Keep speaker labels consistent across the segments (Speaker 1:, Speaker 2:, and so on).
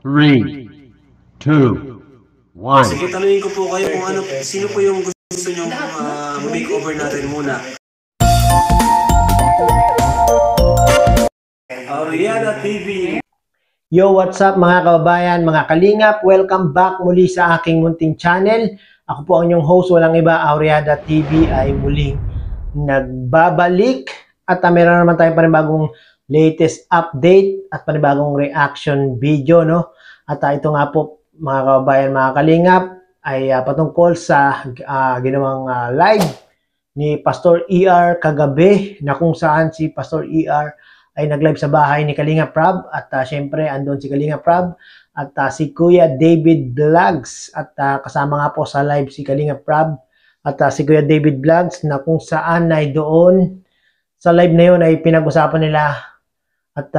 Speaker 1: 3, 2, 1.
Speaker 2: Sige, tanungin ko po kayo kung sino po yung gusto nyo makeover natin muna. Auriada TV.
Speaker 3: Yo, what's up mga kababayan, mga kalingap? Welcome back muli sa aking munting channel. Ako po ang inyong host, walang iba, Auriada TV ay muling nagbabalik. At meron naman tayong panibagong latest update at panibagong reaction video, no? At ito nga po mga kababayan, mga kalingap, ay patungkol sa ginawang live ni Pastor ER kagabi, na kung saan si Pastor ER ay nag-live sa bahay ni Kalinga Prab at syempre andun si Kalinga Prab at si Kuya David Vlogs at kasama nga po sa live si Kalinga Prab at si Kuya David Vlogs, na kung saan ay doon sa live na yun ay pinag-usapan nila at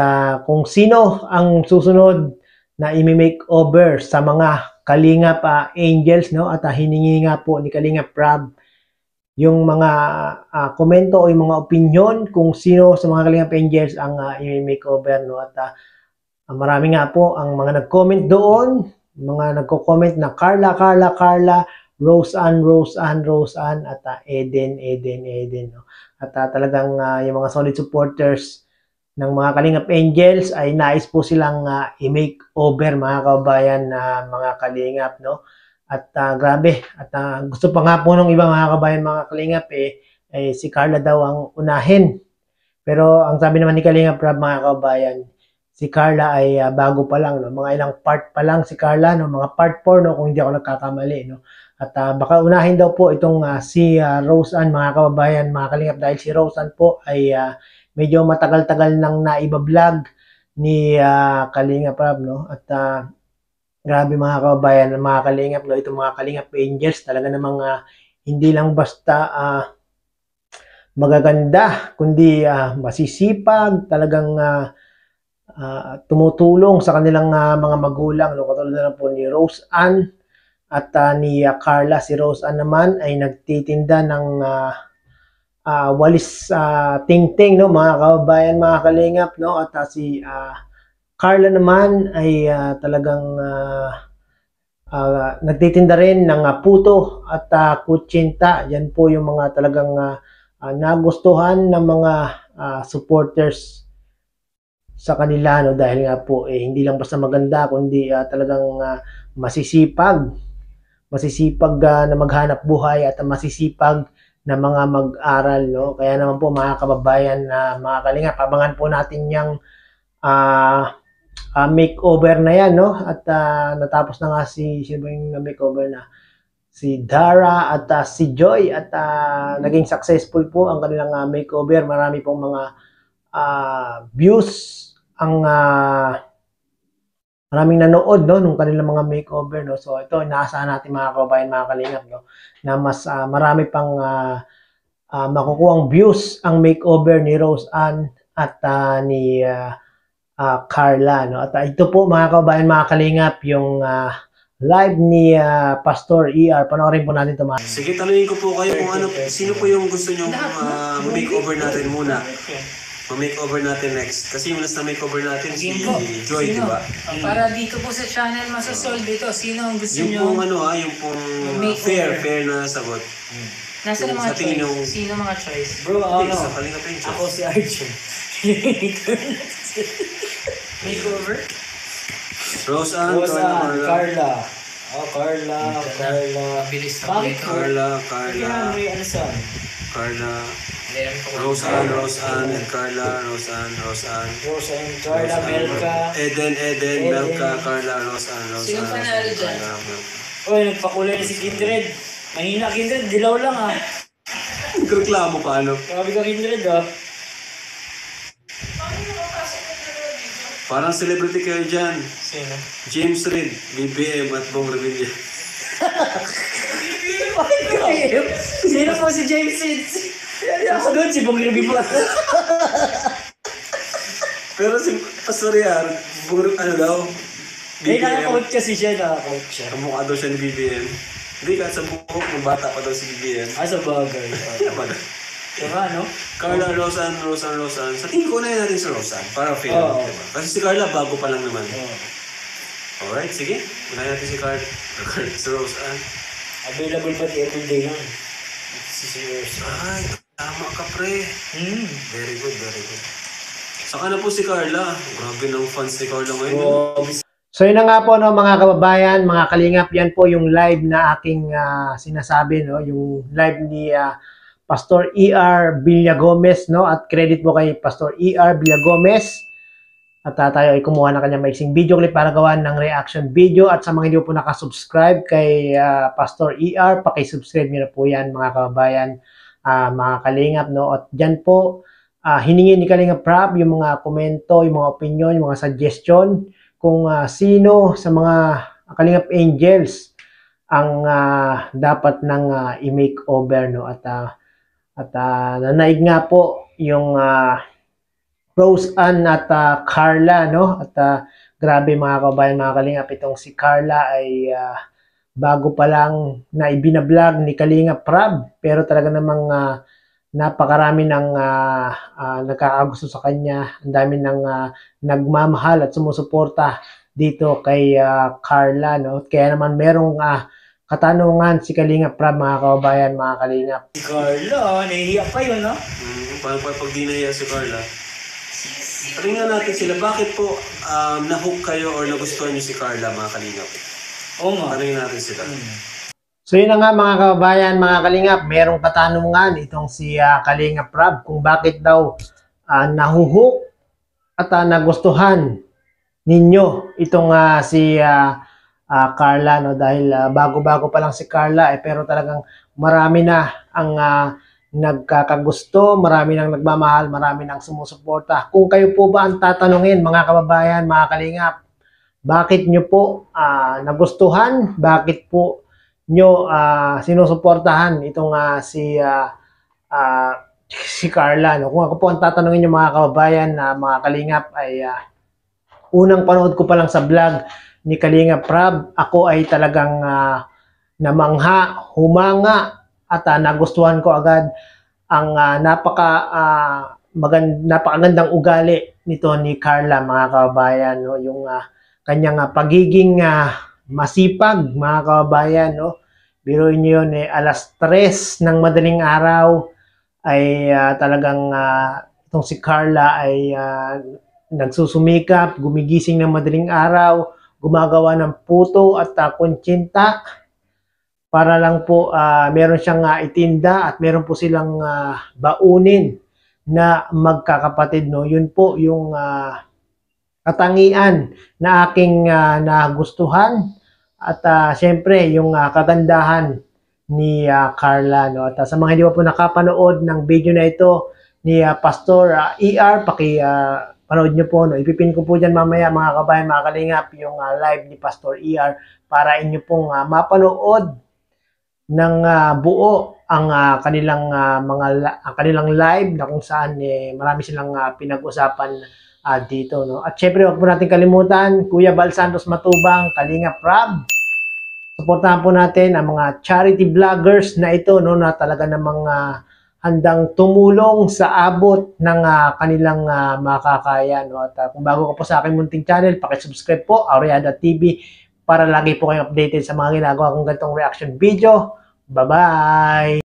Speaker 3: kung sino ang susunod na i-makeover sa mga Kalingap Angels, no? At hiningi nga po ni Kalinga Prab yung mga komento o yung mga opinion kung sino sa mga Kalingap Angels ang i-makeover, no? At marami nga po ang mga nag-comment doon, mga nagko-comment na Carla, Rose Ann, at Eden, no? At talagang yung mga solid supporters ng mga Kalingap Angels ay nais po silang i-makeover, mga kababayan, na mga Kalingap, no? At grabe, at gusto pa nga po ng iba mga kabayan, mga Kalingap, si Carla daw ang unahin. Pero ang sabi naman ni Kalingap Prab, mga kabayan, si Carla ay bago pa lang, no? Mga ilang part pa lang si Carla, no? Mga part 4, no? Kung hindi ako nagkakamali, no? At baka unahin daw po itong si Rose Ann, mga kababayan, mga Kalingap, dahil si Rose Ann po ay medyo matagal-tagal nang naiba-vlog ni Kalinga Prab, no? At grabe mga kababayan, mga Kalingap, no? Itong mga Kalingap Angels talaga namang hindi lang basta magaganda, kundi masisipag, talagang tumutulong sa kanilang mga magulang, no? Katulad na po ni Rose Ann at ni Carla. Si Rose Ann naman ay nagtitinda ng walis ting-ting, no, mga kababayan, mga Kalingap, no? At si Carla naman ay talagang nagtitinda rin ng puto at kutsinta. Yan po yung mga talagang nagustuhan ng mga supporters sa kanila, no? Dahil nga po hindi lang basta maganda, kundi talagang masisipag na maghanap buhay at masisipag na mga mag-aral, no? Kaya naman po mga kababayan, mga Kalingap, abangan po natin yung makeover na yan, no? At natapos na nga sino yung makeover na si Dara at si Joy, at naging successful po ang kanilang makeover. Marami pong mga views ang maraming nanood, no, nung kanilang mga makeover, no? So ito, inaasahan natin mga kababayan, mga Kalingap, no, na mas marami pang makukuhang views ang makeover ni Rose Ann at ni Carla, no? At ito po mga kababayan, mga Kalingap, yung live ni Pastor ER. Panoorin po natin ito, mga.
Speaker 2: Sige, tanungin ko po kayo kung sino po yung gusto nyo makeover natin muna. Ma-makeover natin next. Kasi yung last na makeover natin si Joy, di ba?
Speaker 4: Para dito po sa channel masasolve dito, sino ang gusto nyo?
Speaker 2: Yung pong yung pong fair na sagot.
Speaker 4: Nasa na mga choice? Sino mga choice?
Speaker 2: Bro, sa Kalingap Angels.
Speaker 4: Ako si Archer. Makeover?
Speaker 2: Rose Ann,
Speaker 5: Carla. Carla.
Speaker 4: Bilis na po ito.
Speaker 2: Carla. Rose Ann, and Carla, Rose Ann,
Speaker 5: Carla, Melka.
Speaker 2: Eden, Melka, Carla, Rose Ann.
Speaker 4: Sino panalo dyan?
Speaker 5: Oy, nagpakulay na si Kindred. Mahina Kindred, dilaw lang
Speaker 2: Nagreklamo pa, ano?
Speaker 5: Grabe ka Kindred
Speaker 2: Parang celebrity kayo dyan.
Speaker 5: Sino?
Speaker 2: James Reid, BBM at Bong Revilla.
Speaker 5: Sino po si James Reid? Ako doon si Bong Revilla.
Speaker 2: Pero si Pastor Yar, daw?
Speaker 5: Naka-coach kasi siya,
Speaker 2: Kamukha daw siya ni BBM. Hindi ka sa buhok, ng bata pa daw si BBM.
Speaker 5: Sa bagay. Diba, no?
Speaker 2: Carla, Rose Ann. Sa tingin ko na natin si Rose Ann, para fair. Diba? Kasi si Carla, bago pa lang naman. Alright, sige. Unahin natin si Carl. Si Rose Ann.
Speaker 5: Available pati everyday yun. Si Rose.
Speaker 2: Ay, tama ka pre.
Speaker 5: Hmm.
Speaker 2: Very good, very good. Saka na po si Carla. Grabe ng fans ni Carla ngayon.
Speaker 5: Grabe.
Speaker 3: So yun na nga po no, mga kababayan, mga kalingap, yan po yung live na aking sinasabi, no, yung live ni Pastor E.R. Villagomez, no, at credit po kay Pastor E.R. Villagomez. At tayo ay kumuha ng kanyang maiksing video clip para gawan ng reaction video. At sa mga hindi po nakasubscribe kay Pastor E.R., pakisubscribe nyo na po yan mga kababayan, mga kalingap, no. At dyan po, hiningi ni Kalingap Rab yung mga komento, yung mga opinion, yung mga suggestion, kung sino sa mga Kalingap Angels ang dapat ng i-makeover, no. At nanaig nga po yung Rose Ann at Carla, no. At grabe mga kabayan, mga Kalingap, itong si Carla ay bago pa lang na ibinablog ni Kalingap Rab, pero talaga namang napakarami ng nagkakagusto sa kanya. Ang dami ng nagmamahal at sumusuporta dito kay Carla, no. Kaya naman merong katanungan si Kalingap Rab, mga kababayan, mga Kalingap.
Speaker 5: Si Carla, nahihiya pa yun, no?
Speaker 2: Paano pa pag di nahiya si Carla? Tingnan natin sila. Bakit po na-hook kayo or nagustuhan niyo si Carla, mga Kalingap?
Speaker 5: Oo nga.
Speaker 2: Tingnan natin sila.
Speaker 3: So yun na nga mga kababayan, mga Kalingap, merong katanungan itong si Kalingap Rab kung bakit daw nahuhook at nagustuhan ninyo itong si Carla, no, dahil bago-bago pa lang si Carla pero talagang marami na ang nagkakagusto, marami nang nagmamahal, marami nang sumusuporta. Kung kayo po ba ang tatanungin, mga kababayan, mga Kalingap, bakit nyo po nagustuhan, bakit po nyo sinusuportahan itong si Carla, no? Kung ako po ang tatanungin nyo, mga kababayan, mga Kalingap, ay unang panood ko pa lang sa vlog ni Kalingap Rab, ako ay talagang namangha, humanga, at nagustuhan ko agad ang napakagandang ugali nito ni Carla, mga kababayan, no? Yung kanyang pagiging masipag, mga kababayan, no. Biruin niyo yun, alas 3 ng madaling araw ay talagang itong si Carla ay nagsusumikap, gumigising ng madaling araw, gumagawa ng puto at kuntsinta para lang po meron siyang itinda at meron po silang baunin na magkakapatid, no. Yun po yung katangian na aking nagustuhan. At siyempre, yung kagandahan ni Carla, no. At sa mga hindi pa po nakapanood ng video na ito ni Pastor E.R., panood nyo po, no. Ipipin ko po dyan mamaya, mga kabayan, mga Kalingap, yung live ni Pastor E.R. para inyo pong mapanood ng buo ang kanilang kanilang live na kung saan marami silang pinag-usapan dito, no. At syempre, wag po natin kalimutan, Kuya Bal Santos Matubang, Kalingap Rab. Suportahan po natin ang mga charity vloggers na ito, no, na talaga namang handang tumulong sa abot ng kanilang makakaya, no. At kung bago ka po sa aking munting channel, paki-subscribe po, Aureada TV, para lagi po kayong updated sa mga ginagawa kong ganitong reaction video. Bye-bye!